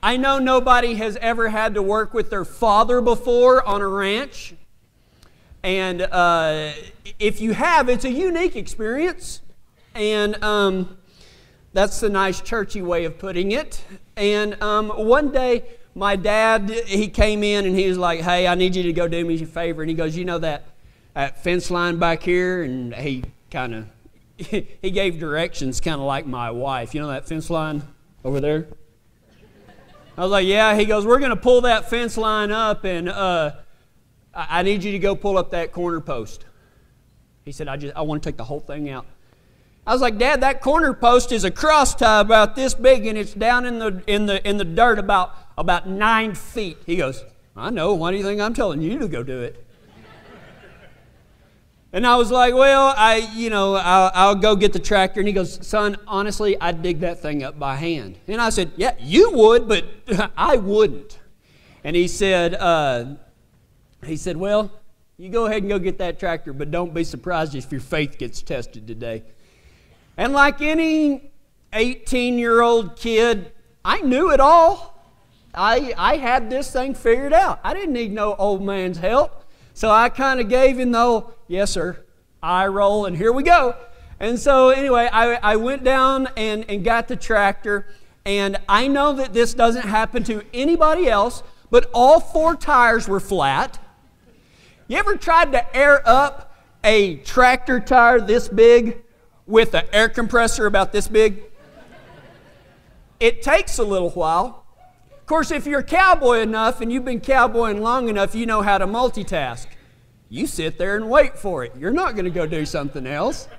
I know nobody has ever had to work with their father before on a ranch. And if you have, it's a unique experience. And that's the nice churchy way of putting it. And one day, my dad, he came in and he was like, hey, I need you to go do me a favor. And he goes, you know that fence line back here? And he kind of, he gave directions kind of like my wife. You know that fence line over there? I was like, yeah. He goes, we're going to pull that fence line up and I need you to go pull up that corner post. He said, I want to take the whole thing out. I was like, Dad, that corner post is a cross tie about this big and it's down in the dirt about 9 feet. He goes, I know. Why do you think I'm telling you to go do it? And I was like, well, I'll go get the tractor. And he goes, son, honestly, I'd dig that thing up by hand. And I said, yeah, you would, but I wouldn't. And he said, well, you go ahead and go get that tractor, but don't be surprised if your faith gets tested today. And like any 18-year-old kid, I knew it all. I had this thing figured out. I didn't need no old man's help. So I kind of gave him the old, yes, sir, eye roll, and here we go. And so anyway, I went down and got the tractor. And I know that this doesn't happen to anybody else, but all 4 tires were flat. You ever tried to air up a tractor tire this big with an air compressor about this big? It takes a little while. Of course, if you're cowboy enough and you've been cowboying long enough, you know how to multitask. You sit there and wait for it. You're not going to go do something else.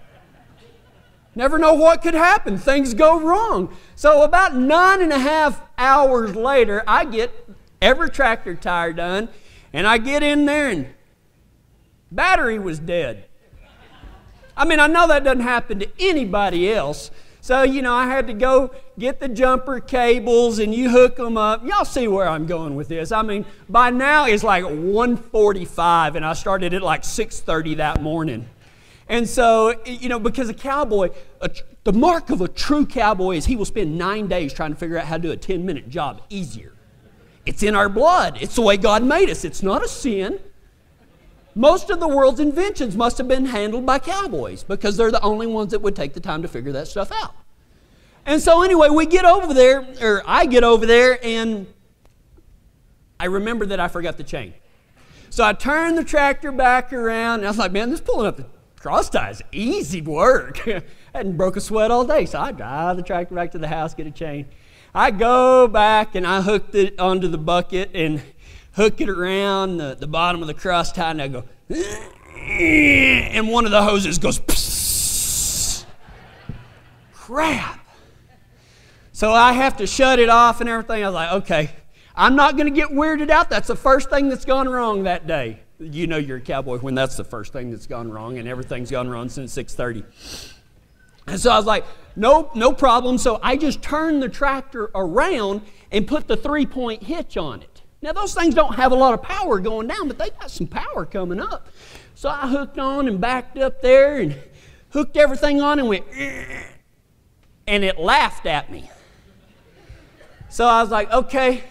Never know what could happen. Things go wrong. So about 9.5 hours later, I get every tractor tire done, and I get in there and battery was dead. I mean, I know that doesn't happen to anybody else. So, I had to go get the jumper cables and you hook them up. Y'all see where I'm going with this. I mean, by now it's like 1:45 and I started at like 6:30 that morning. And so, because a cowboy, the mark of a true cowboy is he will spend 9 days trying to figure out how to do a 10-minute job easier. It's in our blood. It's the way God made us. It's not a sin. Most of the world's inventions must have been handled by cowboys because they're the only ones that would take the time to figure that stuff out. And so anyway, I get over there, and I remember that I forgot the chain. So I turned the tractor back around, and I was like, man, this pulling up the cross tie is easy work. I hadn't broke a sweat all day, so I drive the tractor back to the house, get a chain. I go back, and I hooked it onto the bucket, and hook it around the bottom of the cross tie, and I go, and one of the hoses goes, psst. Crap. So I have to shut it off and everything. I was like, okay, I'm not going to get weirded out. That's the first thing that's gone wrong that day. You know you're a cowboy when that's the first thing that's gone wrong, and everything's gone wrong since 6:30. And so I was like, no problem. So I just turned the tractor around and put the 3-point hitch on it. Now, those things don't have a lot of power going down, but they got some power coming up. So I hooked on and backed up there and hooked everything on and went, and it laughed at me. So I was like, okay,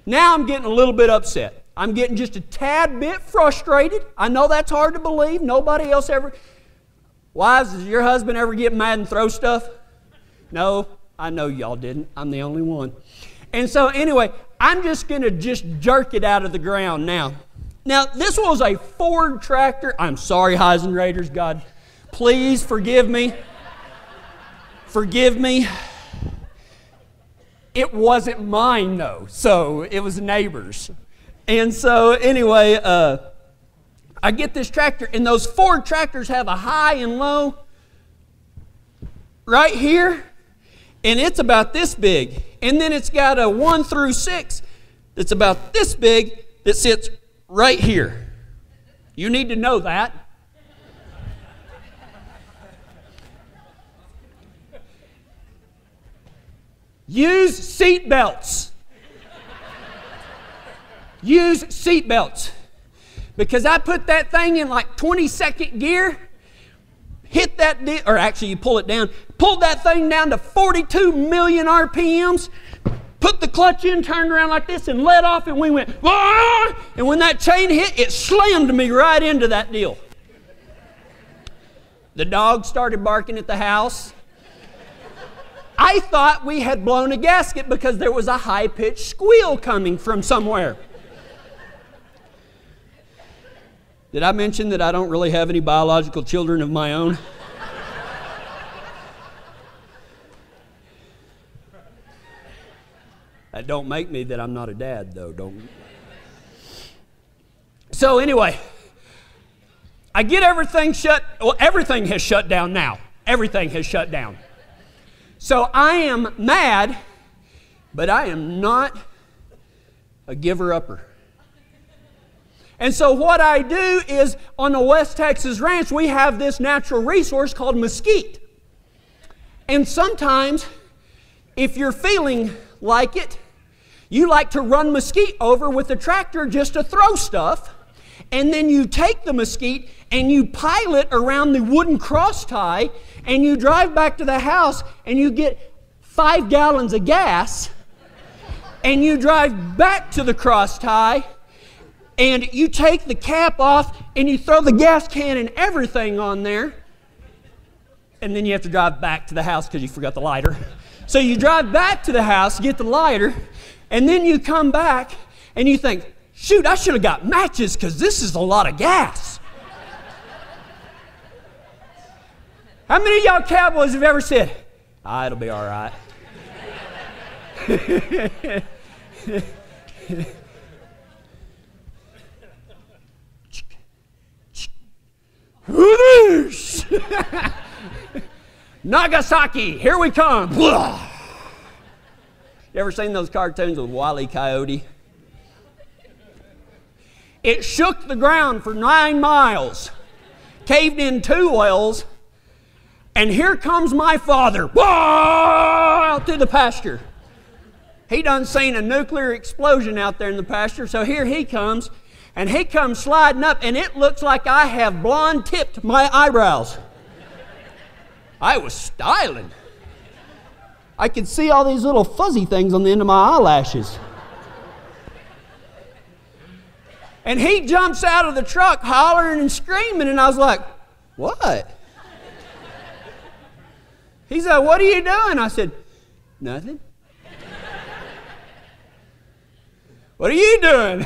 now I'm getting a little bit upset. I'm getting just a tad bit frustrated. I know that's hard to believe. Nobody else ever. Wives, does your husband ever get mad and throw stuff? No, I know y'all didn't. I'm the only one. And so anyway, I'm just going to jerk it out of the ground now. Now, this was a Ford tractor. I'm sorry, Heisen Raiders. God, please forgive me. Forgive me. It wasn't mine, though. So it was neighbors. And so anyway, I get this tractor, and those Ford tractors have a high and low right here, and it's about this big. And then it's got a 1 through 6 that's about this big that sits right here. You need to know that. Use seat belts. Use seat belts. Because I put that thing in like 22nd gear, hit that, or actually you pull it down, pulled that thing down to 42 million RPMs, put put the clutch in, turned around like this, and let off, and we went, "Ah!" And when that chain hit, it slammed me right into that deal. The dog started barking at the house. I thought we had blown a gasket because there was a high-pitched squeal coming from somewhere. Did I mention that I don't really have any biological children of my own? That don't make me that I'm not a dad, though, don't. So anyway, I get everything everything has shut down now. Everything has shut down. So I am mad, but I am not a giver-upper. And so what I do is, on the West Texas Ranch, we have this natural resource called mesquite. And sometimes, if you're feeling like it, you like to run mesquite over with the tractor just to throw stuff, and then you take the mesquite and you pile it around the wooden cross tie, and you drive back to the house and you get 5 gallons of gas, and you drive back to the cross tie, and you take the cap off and you throw the gas can and everything on there, and then you have to drive back to the house because you forgot the lighter. So you drive back to the house, get the lighter, and then you come back and you think, shoot, I should have got matches because this is a lot of gas. How many of y'all cowboys have ever said, it'll be all right? Nagasaki, here we come. You ever seen those cartoons with Wile E. Coyote? It shook the ground for 9 miles, caved in 2 wells, and here comes my father, out through the pasture. He done seen a nuclear explosion out there in the pasture, so here he comes, and he comes sliding up, and it looks like I have blonde tipped my eyebrows. I was styling. I could see all these little fuzzy things on the end of my eyelashes. And he jumps out of the truck hollering and screaming, and I was like, what? He said, what are you doing? I said, nothing. What are you doing?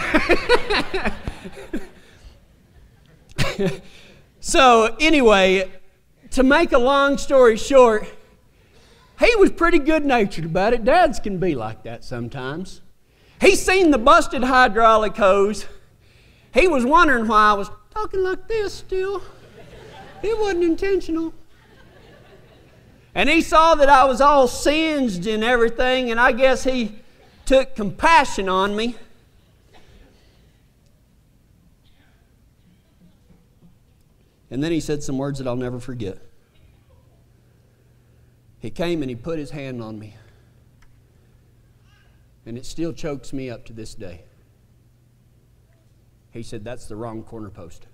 So anyway, to make a long story short, he was pretty good-natured about it. Dads can be like that sometimes. He seen the busted hydraulic hose. He was wondering why I was talking like this still. It wasn't intentional. And he saw that I was all singed and everything, and I guess he took compassion on me. And then he said some words that I'll never forget. He came and he put his hand on me. And it still chokes me up to this day. He said, that's the wrong corner post.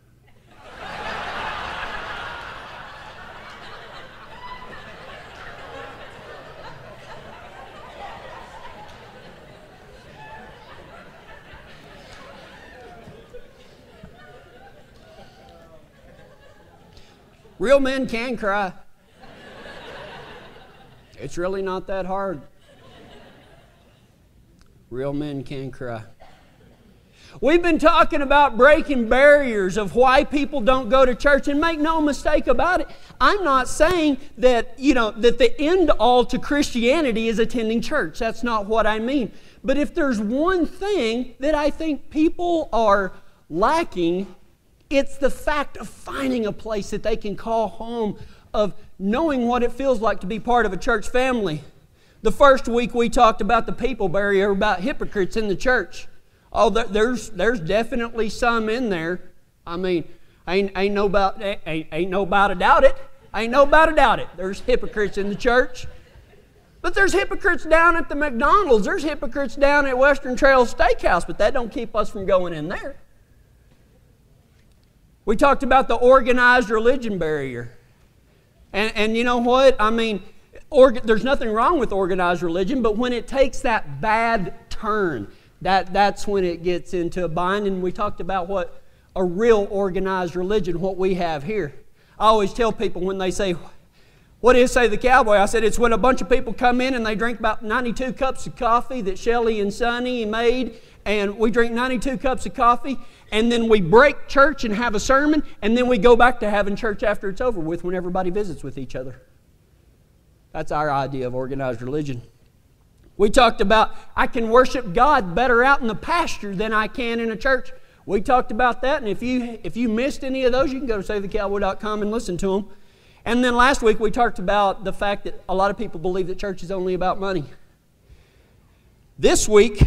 Real men can cry. It's really not that hard. Real men can cry. We've been talking about breaking barriers of why people don't go to church, and make no mistake about it, I'm not saying that, that the end all to Christianity is attending church. That's not what I mean. But if there's one thing that I think people are lacking, it's the fact of finding a place that they can call home, of knowing what it feels like to be part of a church family. The first week we talked about the people barrier, about hypocrites in the church. Oh, there's definitely some in there. I mean, ain't no about a doubt it. Ain't no about a doubt it. There's hypocrites in the church. But there's hypocrites down at the McDonald's. There's hypocrites down at Western Trail Steakhouse, but that don't keep us from going in there. We talked about the organized religion barrier. And you know what? I mean, There's nothing wrong with organized religion, but when it takes that bad turn, that's when it gets into a bind. And we talked about what a real organized religion, what we have here. I always tell people when they say, what is Say the Cowboy? I said, it's when a bunch of people come in and they drink about 92 cups of coffee that Shelley and Sonny made, and we drink 92 cups of coffee, and then we break church and have a sermon, and then we go back to having church after it's over with when everybody visits with each other. That's our idea of organized religion. We talked about I can worship God better out in the pasture than I can in a church. We talked about that, and if you missed any of those, you can go to SaveTheCowboy.com and listen to them. And then last week we talked about the fact that a lot of people believe that church is only about money. This week,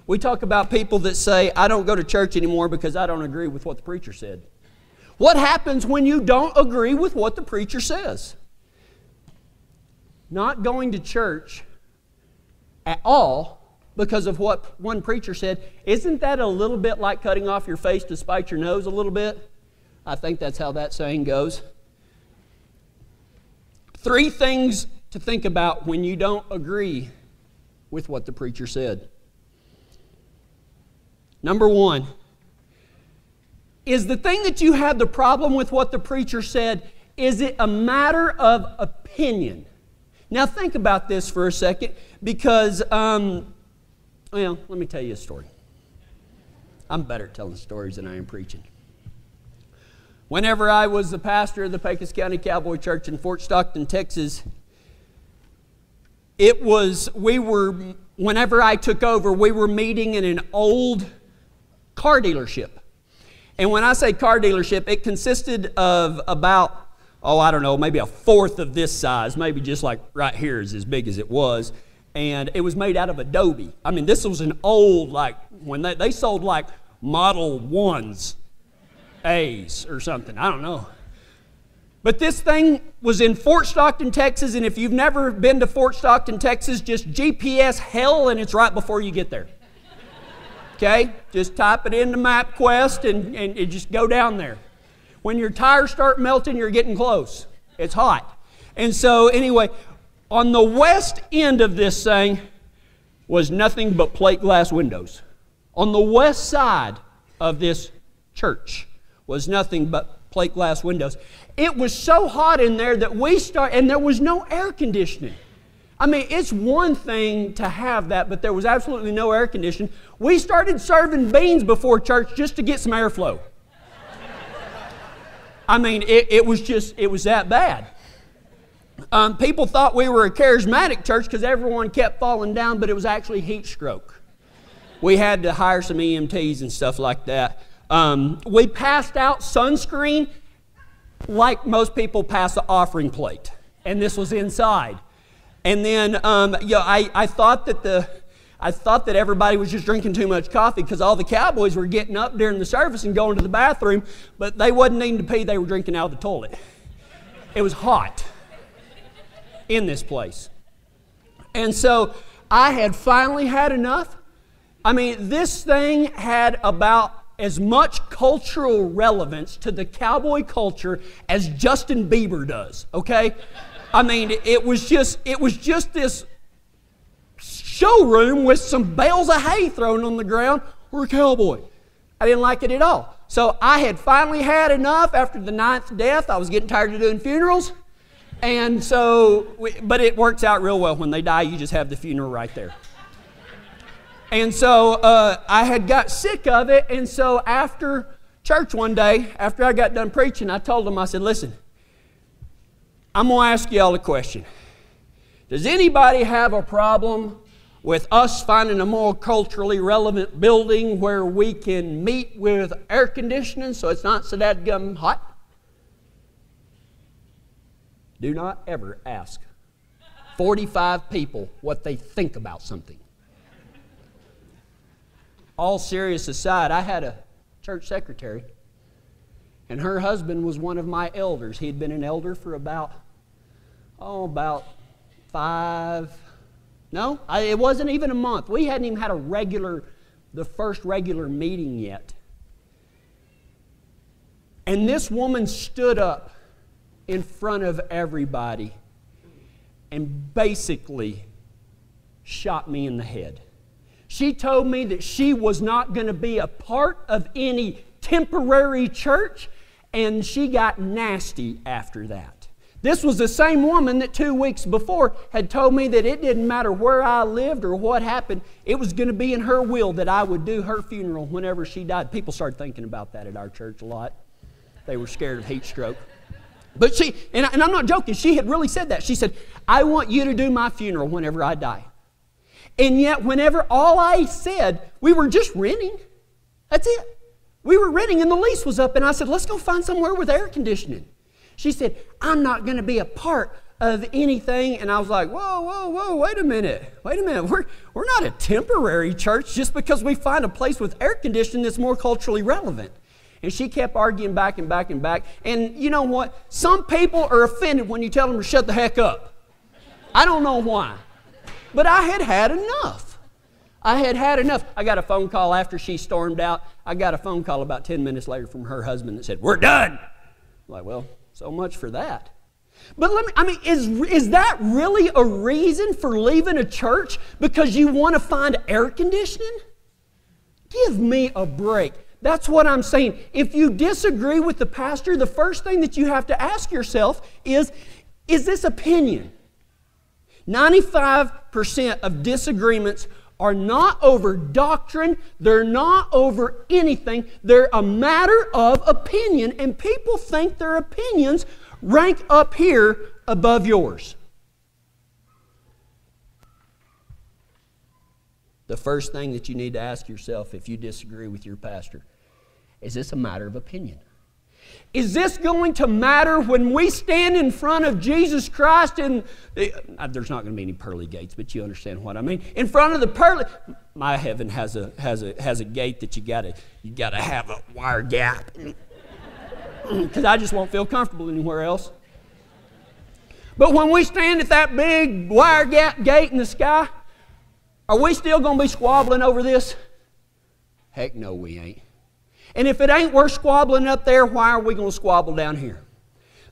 we talk about people that say, I don't go to church anymore because I don't agree with what the preacher said. What happens when you don't agree with what the preacher says? Not going to church at all because of what one preacher said, isn't that a little bit like cutting off your face to spite your nose a little bit? I think that's how that saying goes. 3 things to think about when you don't agree with what the preacher said. Number 1, is the thing that you have the problem with what the preacher said, is it a matter of opinion? Now think about this for a second because, well, let me tell you a story. I'm better at telling stories than I am preaching. Whenever I was the pastor of the Pecos County Cowboy Church in Fort Stockton, Texas, whenever I took over, we were meeting in an old car dealership. And when I say car dealership, it consisted of about, maybe a fourth of this size, maybe just like right here is as big as it was. And it was made out of adobe. I mean, this was an old, when they sold Model 1s, A's or something, I don't know. But this thing was in Fort Stockton, Texas, and if you've never been to Fort Stockton, Texas, just GPS hell and it's right before you get there. Okay? Just type it into MapQuest and just go down there. When your tires start melting, you're getting close. It's hot. And so anyway, on the west end of this thing was nothing but plate glass windows. On the west side of this church was nothing but plate glass windows. It was so hot in there that and there was no air conditioning. I mean, it's one thing to have that, but there was absolutely no air conditioning. We started serving beans before church just to get some airflow. I mean, it was that bad. People thought we were a charismatic church because everyone kept falling down, but it was actually heat stroke. We had to hire some EMTs and stuff like that. We passed out sunscreen like most people pass the offering plate, and this was inside. And then, I thought that everybody was just drinking too much coffee because all the cowboys were getting up during the service and going to the bathroom, but they wasn't needing to pee, they were drinking out of the toilet. It was hot in this place. And so I had finally had enough. I mean, this thing had about as much cultural relevance to the cowboy culture as Justin Bieber does, okay? I mean, it was just this showroom with some bales of hay thrown on the ground. We're a cowboy. I didn't like it at all. So I had finally had enough after the 9th death. I was getting tired of doing funerals. And so, but it works out real well. When they die, you just have the funeral right there. And so I had got sick of it. And so after church one day, after I got done preaching, I told them, I said, listen, I'm going to ask you all a question. Does anybody have a problem with us finding a more culturally relevant building where we can meet with air conditioning so it's not so dadgum hot? Do not ever ask 45 people what they think about something. All serious aside, I had a church secretary, and her husband was one of my elders. He'd been an elder for about 5, no, it wasn't even a month. We hadn't even had the first regular meeting yet. And this woman stood up in front of everybody and basically shot me in the head. She told me that she was not going to be a part of any temporary church, and she got nasty after that. This was the same woman that 2 weeks before had told me that it didn't matter where I lived or what happened, it was going to be in her will that I would do her funeral whenever she died. People started thinking about that at our church a lot. They were scared of heat stroke. But she, and I'm not joking, she had really said that. She said, I want you to do my funeral whenever I die. And yet, whenever all I said, we were just renting. That's it. We were renting and the lease was up, and I said, let's go find somewhere with air conditioning. She said, I'm not going to be a part of anything. And I was like, whoa, wait a minute. We're not a temporary church just because we find a place with air conditioning that's more culturally relevant. And she kept arguing back and back and back. And you know what? Some people are offended when you tell them to shut the heck up. I don't know why. But I had had enough. I got a phone call after she stormed out. I got a phone call about 10 minutes later from her husband that said, we're done. I'm like, well, so much for that. But is that really a reason for leaving a church because you want to find air conditioning? Give me a break. That's what I'm saying. If you disagree with the pastor, the first thing that you have to ask yourself is this opinion? 95% of disagreements are not over doctrine. They're not over anything. They're a matter of opinion, and people think their opinions rank up here above yours. The first thing that you need to ask yourself if you disagree with your pastor, is this a matter of opinion? Is this going to matter when we stand in front of Jesus Christ and there's not going to be any pearly gates, but you understand what I mean. In front of the pearly, my heaven has a gate that you gotta have a wire gap because I just won't feel comfortable anywhere else. But when we stand at that big wire gap gate in the sky, are we still going to be squabbling over this? Heck no, we ain't. And if it ain't worth squabbling up there, why are we going to squabble down here?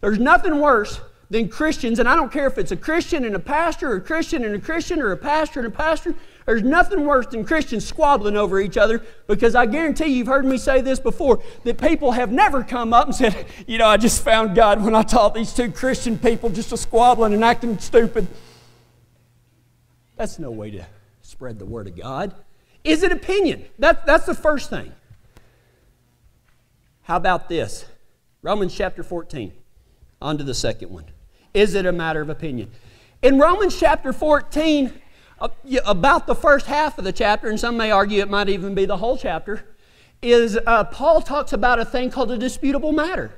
There's nothing worse than Christians, and I don't care if it's a Christian and a pastor, or a Christian and a Christian, or a pastor and a pastor. There's nothing worse than Christians squabbling over each other, because I guarantee you've heard me say this before, that people have never come up and said, you know, I just found God when I taught these two Christian people just a squabbling and acting stupid. That's no way to spread the Word of God. Is it opinion? That's the first thing. How about this? Romans chapter 14. On to the second one. Is it a matter of opinion? In Romans chapter 14, about the first half of the chapter, and some may argue it might even be the whole chapter, is Paul talks about a thing called a disputable matter.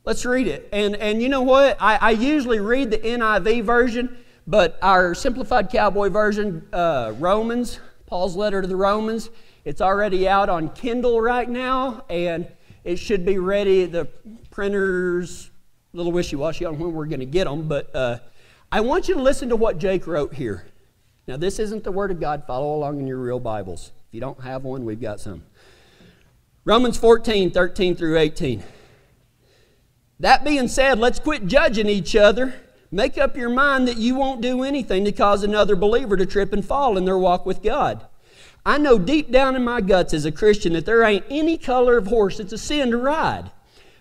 Let's read it. And you know what? I usually read the NIV version, but our simplified cowboy version, Romans, Paul's letter to the Romans, it's already out on Kindle right now, and it should be ready. The printer's a little wishy-washy on when we're going to get them, but I want you to listen to what Jake wrote here. Now, this isn't the Word of God. Follow along in your real Bibles. If you don't have one, we've got some. Romans 14, 13 through 18. That being said, let's quit judging each other. Make up your mind that you won't do anything to cause another believer to trip and fall in their walk with God. I know deep down in my guts as a Christian that there ain't any color of horse that's a sin to ride.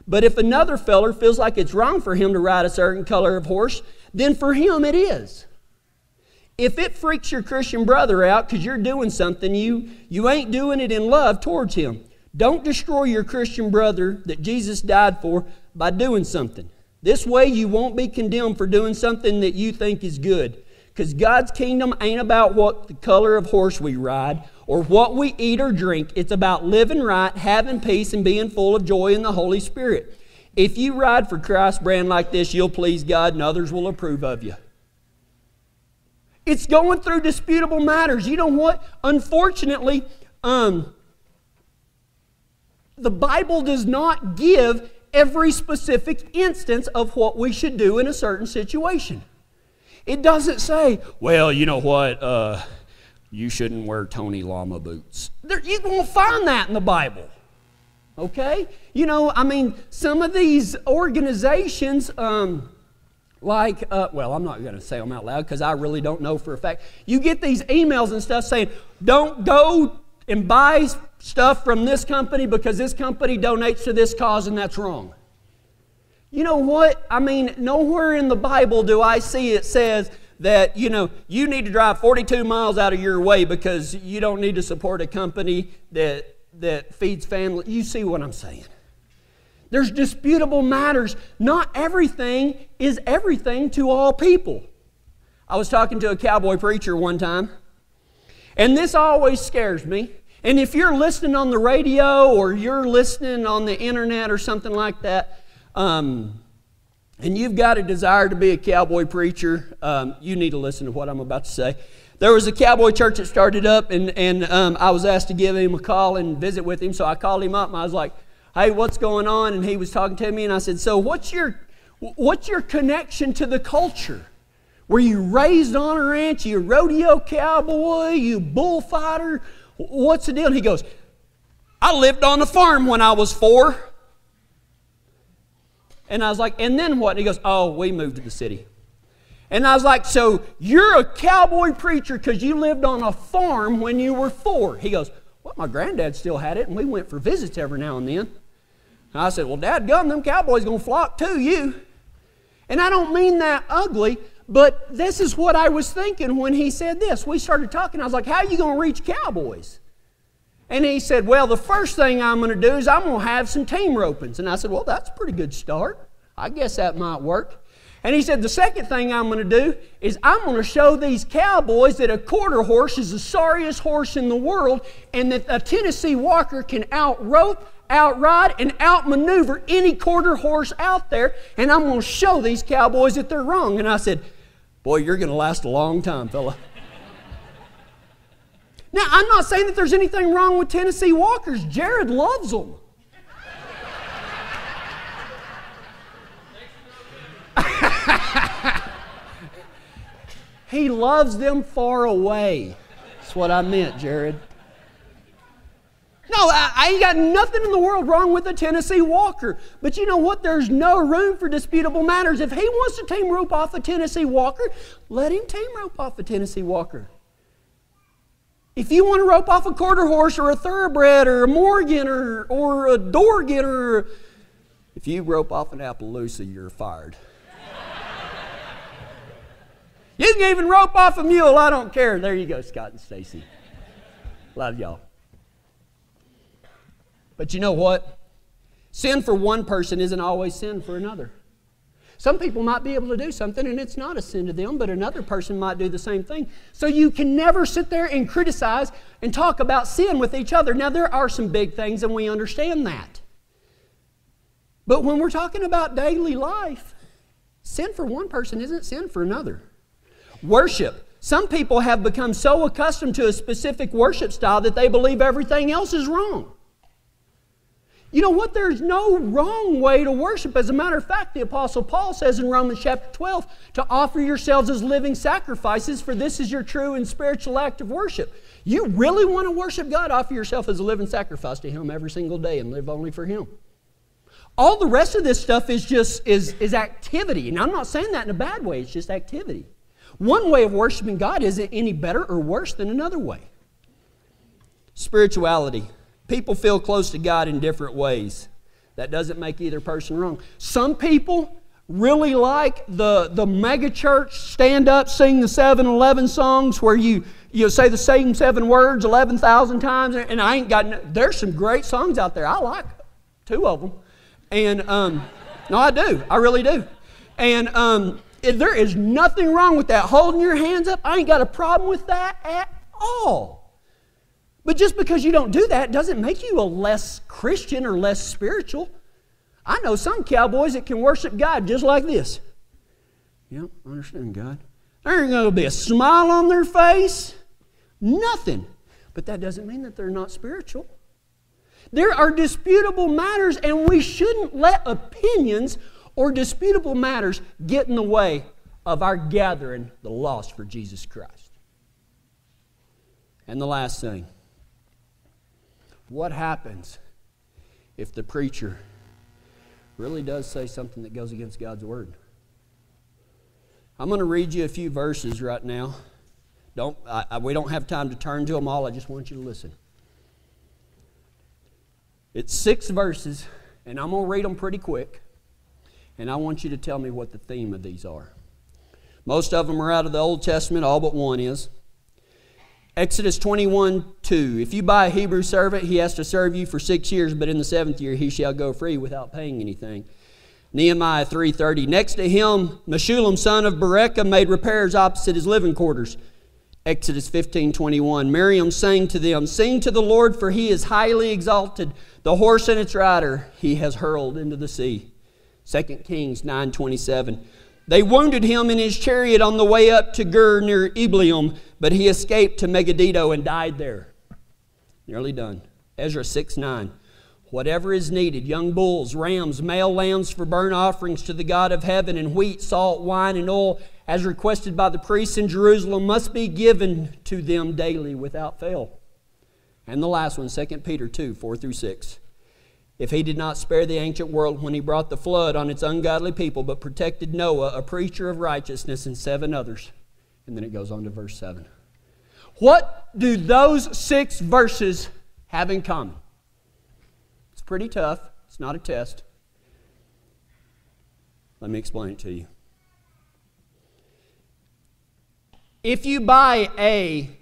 But if another feller feels like it's wrong for him to ride a certain color of horse, then for him it is. If it freaks your Christian brother out because you're doing something, you ain't doing it in love towards him. Don't destroy your Christian brother that Jesus died for by doing something. This way you won't be condemned for doing something that you think is good. Because God's kingdom ain't about what the color of horse we ride or what we eat or drink. It's about living right, having peace, and being full of joy in the Holy Spirit. If you ride for Christ's brand like this, you'll please God and others will approve of you. It's going through disputable matters. You know what? Unfortunately, the Bible does not give every specific instance of what we should do in a certain situation. It doesn't say, well, you know what, you shouldn't wear Tony Llama boots. You won't find that in the Bible, okay? You know, I mean, some of these organizations, well, I'm not going to say them out loud because I really don't know for a fact. You get these emails and stuff saying, don't go and buy stuff from this company because this company donates to this cause and that's wrong. You know what? I mean, nowhere in the Bible do I see it says that, you need to drive 42 miles out of your way because you don't need to support a company that feeds family. You see what I'm saying? There's disputable matters. Not everything is everything to all people. I was talking to a cowboy preacher one time, and this always scares me. And if you're listening on the radio or you're listening on the internet or something like that, and you've got a desire to be a cowboy preacher, you need to listen to what I'm about to say. There was a cowboy church that started up, and I was asked to give him a call and visit with him. So I called him up, and I was like, hey, what's going on? And he was talking to me, and I said, so what's your connection to the culture? Were you raised on a ranch? You a rodeo cowboy? You bullfighter? What's the deal? And he goes, I lived on a farm when I was 4. And I was like, and then what? And he goes, oh, we moved to the city. And I was like, so you're a cowboy preacher because you lived on a farm when you were 4. He goes, well, my granddad still had it, and we went for visits every now and then. And I said, well, dadgum, them cowboys going to flock to you. And I don't mean that ugly, but this is what I was thinking when he said this. We started talking. I was like, how are you going to reach cowboys? And he said, well, the first thing I'm going to do is I'm going to have some team ropings. And I said, well, that's a pretty good start. I guess that might work. And he said, the second thing I'm going to do is I'm going to show these cowboys that a quarter horse is the sorriest horse in the world and that a Tennessee Walker can outrope, outride, and outmaneuver any quarter horse out there. And I'm going to show these cowboys that they're wrong. And I said, boy, you're going to last a long time, fella. Now, I'm not saying that there's anything wrong with Tennessee Walkers. Jared loves them. He loves them far away. That's what I meant, Jared. No, I ain't got nothing in the world wrong with a Tennessee Walker. But you know what? There's no room for disputable matters. If he wants to team rope off a Tennessee Walker, let him team rope off a Tennessee Walker. If you want to rope off a quarter horse or a thoroughbred or a Morgan or a Dorgan or... If you rope off an Appaloosa, you're fired. You can even rope off a mule. I don't care. There you go, Scott and Stacy. Love y'all. But you know what? Sin for one person isn't always sin for another. Some people might be able to do something and it's not a sin to them, but another person might do the same thing. So you can never sit there and criticize and talk about sin with each other. Now, there are some big things and we understand that. But when we're talking about daily life, sin for one person isn't sin for another. Worship. Some people have become so accustomed to a specific worship style that they believe everything else is wrong. You know what? There's no wrong way to worship. As a matter of fact, the Apostle Paul says in Romans chapter 12 to offer yourselves as living sacrifices, for this is your true and spiritual act of worship. You really want to worship God? Offer yourself as a living sacrifice to Him every single day and live only for Him. All the rest of this stuff is just is activity. And I'm not saying that in a bad way. It's just activity. One way of worshiping God isn't any better or worse than another way. Spirituality. People feel close to God in different ways. That doesn't make either person wrong. Some people really like the mega church stand up, sing the 7-11 songs where you say the same 7 words 11,000 times. And I ain't got there's some great songs out there. I like 2 of them. And no, I do. I really do. And there is nothing wrong with that. Holding your hands up, I ain't got a problem with that at all. But just because you don't do that doesn't make you a less Christian or less spiritual. I know some cowboys that can worship God just like this. Yep, I understand God. There ain't going to be a smile on their face. Nothing. But that doesn't mean that they're not spiritual. There are disputable matters, and we shouldn't let opinions or disputable matters get in the way of our gathering the lost for Jesus Christ. And the last thing. What happens if the preacher really does say something that goes against God's Word? I'm going to read you a few verses right now. We don't have time to turn to them all. I just want you to listen. It's 6 verses, and I'm going to read them pretty quick. And I want you to tell me what the theme of these are. Most of them are out of the Old Testament, all but one is. Exodus 21:2. If you buy a Hebrew servant, he has to serve you for 6 years, but in the 7th year he shall go free without paying anything. Nehemiah 3:30. Next to him, Meshullam, son of Berekah, made repairs opposite his living quarters. Exodus 15:21. Miriam sang to them, sing to the Lord, for he is highly exalted. The horse and its rider he has hurled into the sea. 2 Kings 9:27. They wounded him in his chariot on the way up to Gur near Ibleam, but he escaped to Megiddo and died there. Nearly done. Ezra 6:9. Whatever is needed, young bulls, rams, male lambs for burnt offerings to the God of heaven, and wheat, salt, wine, and oil, as requested by the priests in Jerusalem, must be given to them daily without fail. And the last one, 2 Peter 2:4-6. If he did not spare the ancient world when he brought the flood on its ungodly people, but protected Noah, a preacher of righteousness, and 7 others. And then it goes on to verse 7. What do those 6 verses have in common? It's pretty tough. It's not a test. Let me explain it to you. If you buy A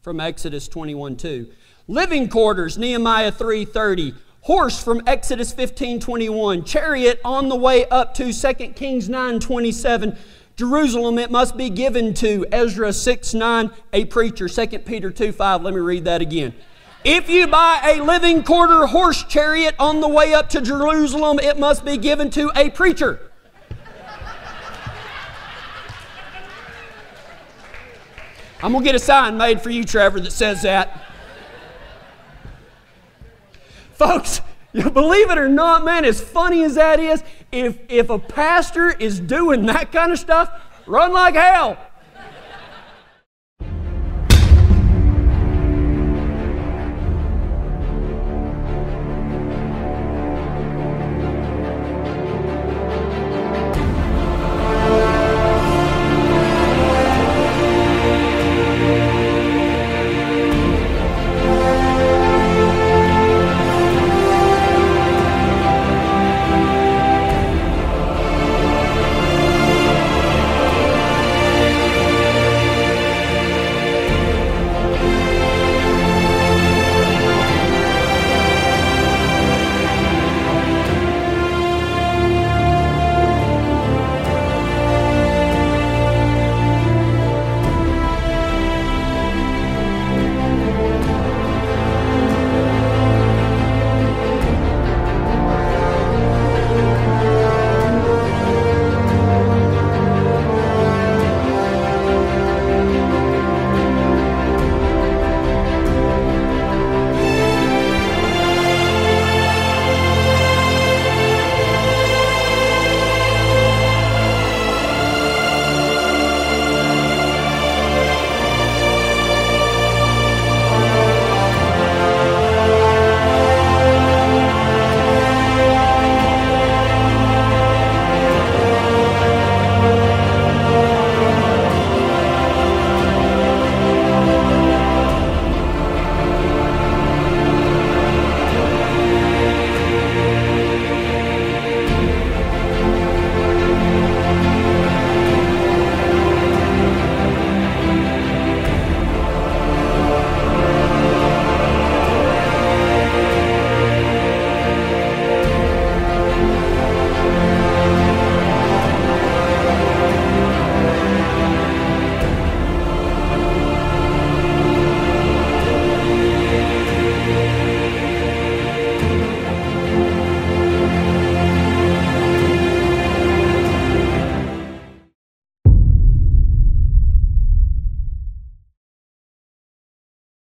from Exodus 21:2, living quarters, Nehemiah 3:30, horse from Exodus 15:21, chariot on the way up to 2 Kings 9:27, Jerusalem it must be given to, Ezra 6:9, a preacher, 2 Peter 2:5. Let me read that again. If you buy a living quarter horse chariot on the way up to Jerusalem, it must be given to a preacher. I'm going to get a sign made for you, Trevor, that says that. Folks, believe it or not, man, as funny as that is, if a pastor is doing that kind of stuff, run like hell.